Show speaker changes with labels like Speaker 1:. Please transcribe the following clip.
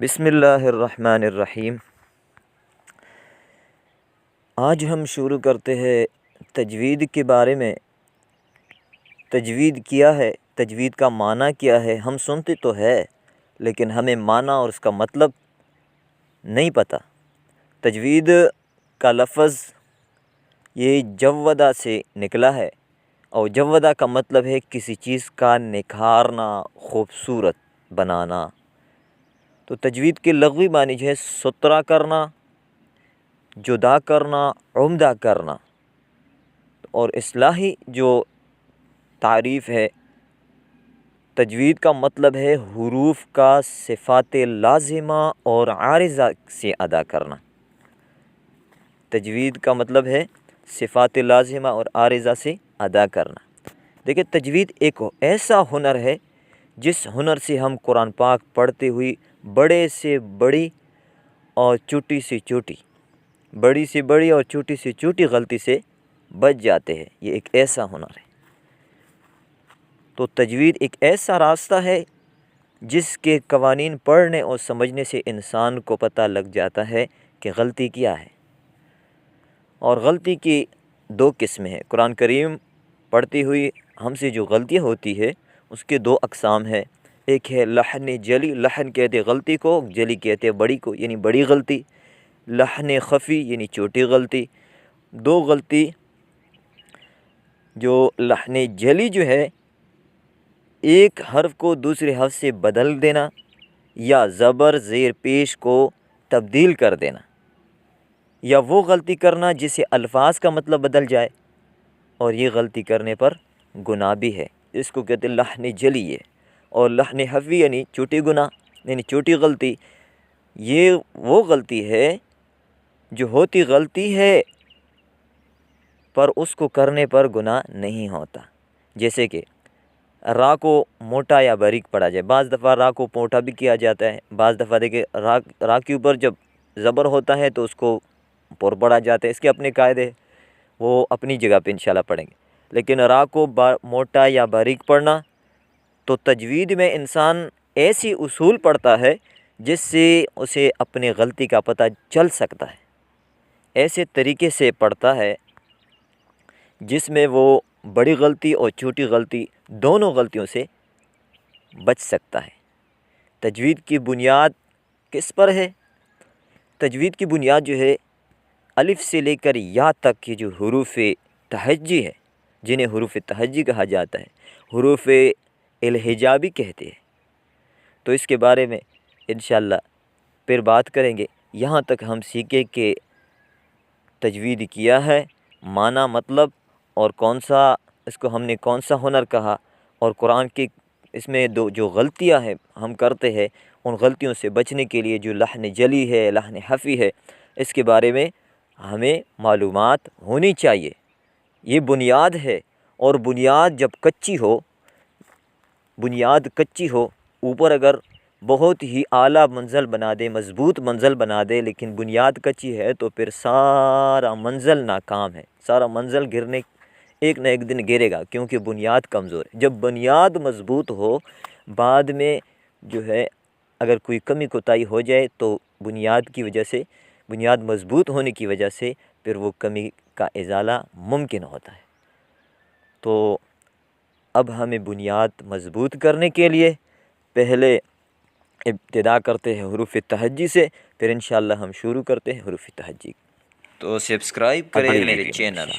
Speaker 1: بسم اللہ الرحمن الرحیم۔ آج ہم شروع کرتے ہیں تجوید کے بارے میں۔ تجوید کیا ہے، تجوید کا معنی کیا ہے؟ ہم سنتے تو ہے لیکن ہمیں معنی اور اس کا مطلب نہیں پتہ۔ تجوید کا لفظ یہ جودہ سے نکلا ہے، اور جودہ کا مطلب ہے کسی چیز کا نکھارنا، خوبصورت بنانا۔ تو تجوید کے لغوی معنی جو ہے ستھرا کرنا، جدا کرنا، عمدہ کرنا۔ اور اصطلاحی جو تعریف ہے، تجوید کا مطلب ہے حروف کا صفات لازمہ اور عارضہ سے ادا کرنا۔ تجوید کا مطلب ہے صفات لازمہ اور عارضہ سے ادا کرنا۔ دیکھیں، تجوید ایک ایسا ہنر ہے جس ہنر سے ہم قرآن پاک پڑھتے ہوئے بڑے سے بڑی اور چھوٹی سے چھوٹی، بڑی سے بڑی اور چھوٹی سے چھوٹی غلطی سے بچ جاتے ہیں۔ یہ ایک ایسا ہنر ہے۔ تو تجوید ایک ایسا راستہ ہے جس کے قوانین پڑھنے اور سمجھنے سے انسان کو پتہ لگ جاتا ہے کہ غلطی کیا ہے۔ اور غلطی کی دو قسمیں ہیں۔ قرآن کریم پڑھتی ہوئی ہم سے جو غلطیاں ہوتی ہے اس کے دو اقسام ہیں۔ ایک ہے لحن جلی، لحن کہتے ہیں غلطی کو، جلی کہتے ہیں بڑی کو، یعنی بڑی غلطی۔ لحن خفی یعنی چھوٹی غلطی۔ دو غلطی، جو لحن جلی جو ہے، ایک حرف کو دوسرے حرف سے بدل دینا یا زبر زیر پیش کو تبدیل کر دینا، یا وہ غلطی کرنا جس سے الفاظ کا مطلب بدل جائے، اور یہ غلطی کرنے پر گناہ بھی ہے۔ اس کو کہتے ہیں لحن جلی ہے۔ اور لحن خفی یعنی چھوٹی گناہ، یعنی چھوٹی غلطی، یہ وہ غلطی ہے جو ہوتی غلطی ہے پر اس کو کرنے پر گناہ نہیں ہوتا۔ جیسے کہ را کو موٹا یا باریک پڑھا جائے۔ بعض دفعہ را کو موٹا بھی کیا جاتا ہے، بعض دفعہ دیکھیں را کے اوپر جب زبر ہوتا ہے تو اس کو پر پڑھا جاتا ہے۔ اس کے اپنے قاعدے ہیں، وہ اپنی جگہ پہ انشاءاللہ پڑھیں گے۔ لیکن را کو موٹا یا باریک پڑھنا، تو تجوید میں انسان ایسی اصول پڑھتا ہے جس سے اسے اپنے غلطی کا پتہ چل سکتا ہے۔ ایسے طریقے سے پڑھتا ہے جس میں وہ بڑی غلطی اور چھوٹی غلطی دونوں غلطیوں سے بچ سکتا ہے۔ تجوید کی بنیاد کس پر ہے؟ تجوید کی بنیاد جو ہے الف سے لے کر یا تک کی جو حروف تہجی ہے، جنہیں حروف تہجی کہا جاتا ہے، حروف الہجا بھی کہتے ہیں۔ تو اس کے بارے میں انشاءاللہ پھر بات کریں گے۔ یہاں تک ہم سیکھیں کہ تجوید کیا ہے، معنی، مطلب، اور کون سا اس کو ہم نے کون سا ہنر کہا، اور قرآن کی اس میں جو غلطیاں ہیں ہم کرتے ہیں، ان غلطیوں سے بچنے کے لیے جو لحن جلی ہے، لحن خفی ہے، اس کے بارے میں ہمیں معلومات ہونی چاہیے۔ یہ بنیاد ہے، اور بنیاد جب کچی ہو، بنیاد کچی ہو، اوپر اگر بہت ہی اعلیٰ منزل بنا دے، مضبوط منزل بنا دے، لیکن بنیاد کچی ہے تو پھر سارا منزل ناکام ہے۔ سارا منزل گرنے، ایک نہ ایک دن گرے گا، کیونکہ بنیاد کمزور ہے۔ جب بنیاد مضبوط ہو، بعد میں جو ہے اگر کوئی کمی کوتاہی ہو جائے تو بنیاد کی وجہ سے، بنیاد مضبوط ہونے کی وجہ سے پھر وہ کمی کا ازالہ ممکن ہوتا ہے۔ تو اب ہمیں بنیاد مضبوط کرنے کے لیے پہلے ابتدا کرتے ہیں حروف تہجی سے، پھر انشاءاللہ ہم شروع کرتے ہیں حروف تہجی۔ تو سبسکرائب کریں میرے چینل۔